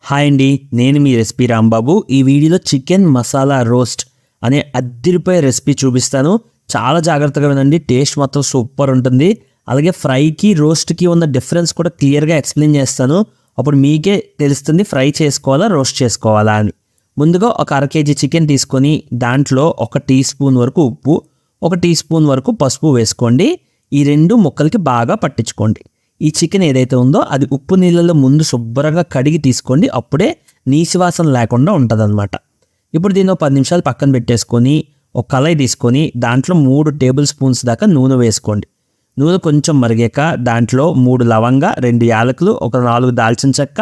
Hi అండి, నేను మీ recipe Rambabu. ఈ వీడియోలో చికెన్ మసాలా రోస్ట్ అనే అద్దిరిపోయే రెసిపీ చూపిస్తాను. చాలా జాగ్రత్తగా వినండి, టేస్ట్ మాత్రం సూపర్ ఉంటుంది. అలాగే ఫ్రైకి రోస్ట్కి ఉన్న డిఫరెన్స్ కూడా క్లియర్గా ఎక్స్ప్లెయిన్ చేస్తాను. అప్పుడు మీకే తెలుస్తుంది ఫ్రై చేసుకోవాలా రోస్ట్ చేసుకోవాలా అని. ముందుగా ఒక 1/2 kg చికెన్ తీసుకొని దాంట్లో 1 టీ స్పూన్ వరకు ఉప్పు, 1 టీ స్పూన్ వరకు పసుపు వేసుకోండి. ఈ రెండు ముక్కలకి బాగా పట్టించుకోండి. ఈ చికెన్ ఏదైతే ఉందో అది ఉప్పు నీళ్ళలో ముందు శుభ్రంగా కడిగి తీసుకోండి. అప్పుడే నీసువాసన లేకుండా ఉంటుందన్నమాట. ఇప్పుడు దీన్ని 10 నిమిషాలు పక్కన పెట్టేసుకొని ఒక కళాయి తీసుకొని దాంట్లో 3 టేబుల్ స్పూన్స్ దాకా నూనె వేసుకోండి. నూనె కొంచెం మరిగాక దాంట్లో 3 లవంగా, 2 యాలకులు, ఒక 4 దాల్చిన చెక్క,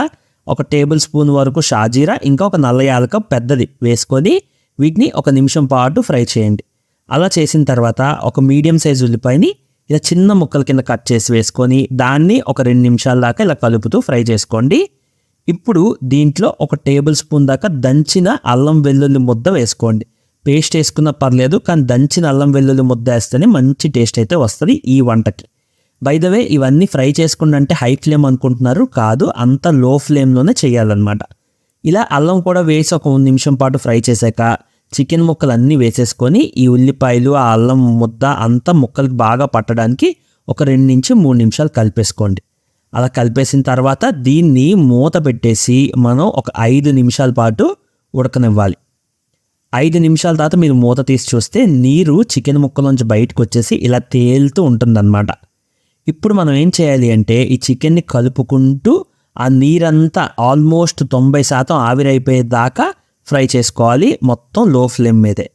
1 టేబుల్ స్పూన్ వరకు షాజీరా, ఇంకా ఒక నల్ల యాలక పెద్దది వేసుకొని వీటిని 1 నిమిషం పాటు ఫ్రై చేయండి. అలా చేసిన తర్వాత ఒక మీడియం సైజు ఉల్లిపాయని ఇలా చిన్న ముక్కల కింద కట్ చేసి వేసుకొని దాన్ని ఒక 2 నిమిషాల దాకా ఇలా కలుపుతూ ఫ్రై చేసుకోండి. ఇప్పుడు దీంట్లో 1 టేబుల్ స్పూన్ దాకా దంచిన అల్లం వెల్లుల్లి ముద్ద వేసుకోండి. పేస్ట్ వేసుకున్నా పర్లేదు, కానీ దంచిన అల్లం వెల్లుల్లి ముద్ద వేస్తేనే మంచి టేస్ట్ అయితే వస్తుంది ఈ వంటకి. బై ద వే ఇవన్నీ ఫ్రై చేసుకుంటే అంటే హై ఫ్లేమ్ అనుకుంటున్నారు, కాదు, అంత లో ఫ్లేమ్లోనే చేయాలన్నమాట. ఇలా అల్లం కూడా వేసి ఒక 1 నిమిషం పాటు ఫ్రై చేశాక చికెన్ ముక్కలు అన్నీ వేసేసుకొని ఈ ఉల్లిపాయలు ఆ అల్లం ముద్ద అంతా ముక్కలకి బాగా పట్టడానికి ఒక 2 నుంచి 3 నిమిషాలు కలిపేసుకోండి. అలా కలిపేసిన తర్వాత దీన్ని మూత పెట్టేసి మనం ఒక 5 నిమిషాల పాటు ఉడకనివ్వాలి. 5 నిమిషాల తర్వాత మీరు మూత తీసి చూస్తే నీరు చికెన్ ముక్కలోంచి బయటకు వచ్చేసి ఇలా తేలుతూ ఉంటుందన్నమాట. ఇప్పుడు మనం ఏం చేయాలి అంటే ఈ చికెన్ని కలుపుకుంటూ ఆ నీరంతా ఆల్మోస్ట్ 90% ఆవిరైపోయేదాకా ఫ్రై చేసుకోవాలి, మొత్తం లో ఫ్లేమ్ మీదే.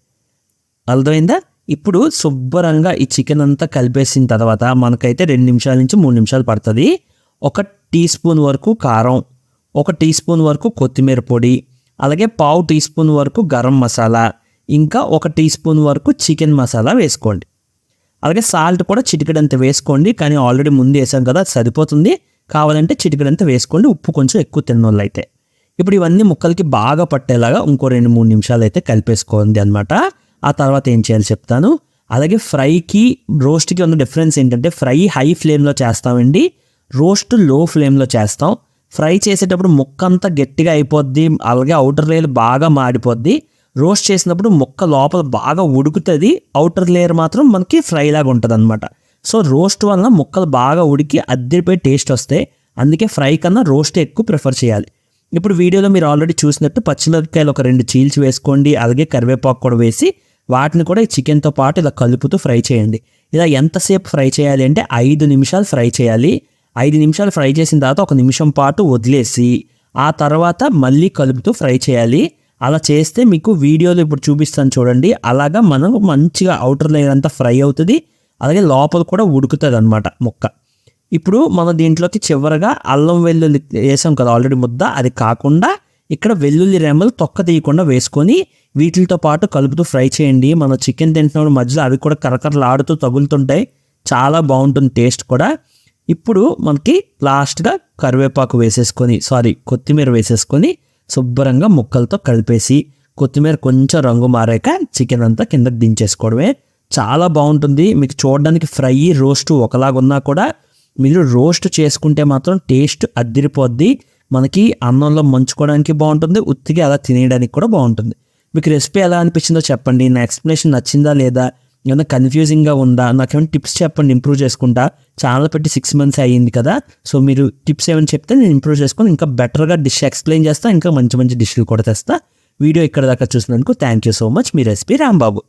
అర్థమైందా? ఇప్పుడు శుభ్రంగా ఈ చికెన్ అంతా కలిపేసిన తర్వాత మనకైతే 2 నిమిషాల నుంచి 3 నిమిషాలు పడుతుంది. 1 టీ స్పూన్ వరకు కారం, 1 టీ స్పూన్ వరకు కొత్తిమీర పొడి, అలాగే 1/2 టీ స్పూన్ వరకు గరం మసాలా, ఇంకా 1 టీ స్పూన్ వరకు చికెన్ మసాలా వేసుకోండి. అలాగే సాల్ట్ కూడా చిటికెడంత వేసుకోండి, కానీ ఆల్రెడీ ముందు వేసాం కదా సరిపోతుంది. కావాలంటే చిటికెడంత వేసుకోండి, ఉప్పు కొంచెం ఎక్కువ తిన్నోళ్ళు అయితే. ఇప్పుడు ఇవన్నీ ముక్కలకి బాగా పట్టేలాగా ఇంకో 2-3 నిమిషాలు అయితే కలిపేసుకోండి అనమాట. ఆ తర్వాత ఏం చేయాలి చెప్తాను. అలాగే ఫ్రైకి రోస్ట్కి ఉన్న డిఫరెన్స్ ఏంటంటే ఫ్రై హై ఫ్లేమ్లో చేస్తామండి, రోస్ట్ లో ఫ్లేమ్లో చేస్తాం. ఫ్రై చేసేటప్పుడు ముక్క అంతా గట్టిగా అయిపోద్ది, అలాగే అవుటర్ లేయర్ బాగా మాడిపోద్ది. రోస్ట్ చేసినప్పుడు ముక్క లోపల బాగా ఉడుకుతుంది, అవుటర్ లేయర్ మాత్రం మనకి ఫ్రై లాగా ఉంటుంది అనమాట. సో రోస్ట్ వల్ల ముక్కలు బాగా ఉడికి అద్దరిపోయి టేస్ట్ వస్తాయి. అందుకే ఫ్రై కన్నా రోస్ట్ ఎక్కువ ప్రిఫర్ చేయాలి. ఇప్పుడు వీడియోలో మీరు ఆల్రెడీ చూసినట్టు పచ్చిమిరపకాయలు ఒక 2 చీల్చి వేసుకోండి, అలాగే కరివేపాకు కూడా వేసి వాటిని కూడా ఈ చికెన్తో పాటు ఇలా కలుపుతూ ఫ్రై చేయండి. ఇలా ఎంతసేపు ఫ్రై చేయాలి అంటే 5 నిమిషాలు ఫ్రై చేయాలి. 5 నిమిషాలు ఫ్రై చేసిన తర్వాత 1 నిమిషం పాటు వదిలేసి ఆ తర్వాత మళ్ళీ కలుపుతూ ఫ్రై చేయాలి. అలా చేస్తే మీకు వీడియోలో ఇప్పుడు చూపిస్తాను చూడండి, అలాగా మనం మంచిగా అవుటర్ లేయర్ అంతా ఫ్రై అవుతుంది, అలాగే లోపల కూడా ఉడుకుతుంది అనమాట ముక్క. ఇప్పుడు మనం దీంట్లోకి చివరగా అల్లం వెల్లుల్లి వేసాం కదా ఆల్రెడీ ముద్ద, అది కాకుండా ఇక్కడ వెల్లుల్లి రెమ్మలు తొక్క తీయకుండా వేసుకొని వీటితో పాటు కలుపుతూ ఫ్రై చేయండి. మనం చికెన్ తింటున్నప్పుడు మధ్యలో అవి కూడా కరకరలాడుతూ తగులుతుంటాయి, చాలా బాగుంటుంది టేస్ట్ కూడా. ఇప్పుడు మనకి లాస్ట్గా కరివేపాకు కొత్తిమీర వేసేసుకొని శుభ్రంగా ముక్కలతో కలిపేసి కొత్తిమీర కొంచెం రంగు మారాక చికెన్ అంతా కిందకి దించేసుకోవడమే. చాలా బాగుంటుంది. మీకు చూడడానికి ఫ్రై రోస్ట్ ఒకలాగున్నా కూడా మీరు రోస్ట్ చేసుకుంటే మాత్రం టేస్ట్ అద్దిరిపోద్ది. మనకి అన్నంలో మంచుకోవడానికి బాగుంటుంది, ఉత్తిగా అలా తినేయడానికి కూడా బాగుంటుంది. మీకు రెసిపీ ఎలా అనిపించిందో చెప్పండి. నా ఎక్స్ప్లెనేషన్ నచ్చిందా లేదా, ఏమైనా కన్ఫ్యూజింగ్గా ఉందా, నాకేమైనా టిప్స్ చెప్పండి, ఇంప్రూవ్ చేసుకుంటా. ఛానల్ పెట్టి 6 months అయ్యింది కదా, సో మీరు టిప్స్ ఏమైనా చెప్తే నేను ఇంప్రూవ్ చేసుకొని ఇంకా బెటర్గా డిష్ ఎక్స్ప్లెయిన్ చేస్తా, ఇంకా మంచి మంచి డిష్లు కూడా తెస్తా. వీడియో ఇక్కడ దాకా చూసినందుకు thank you so much. Me recipe Rambabu.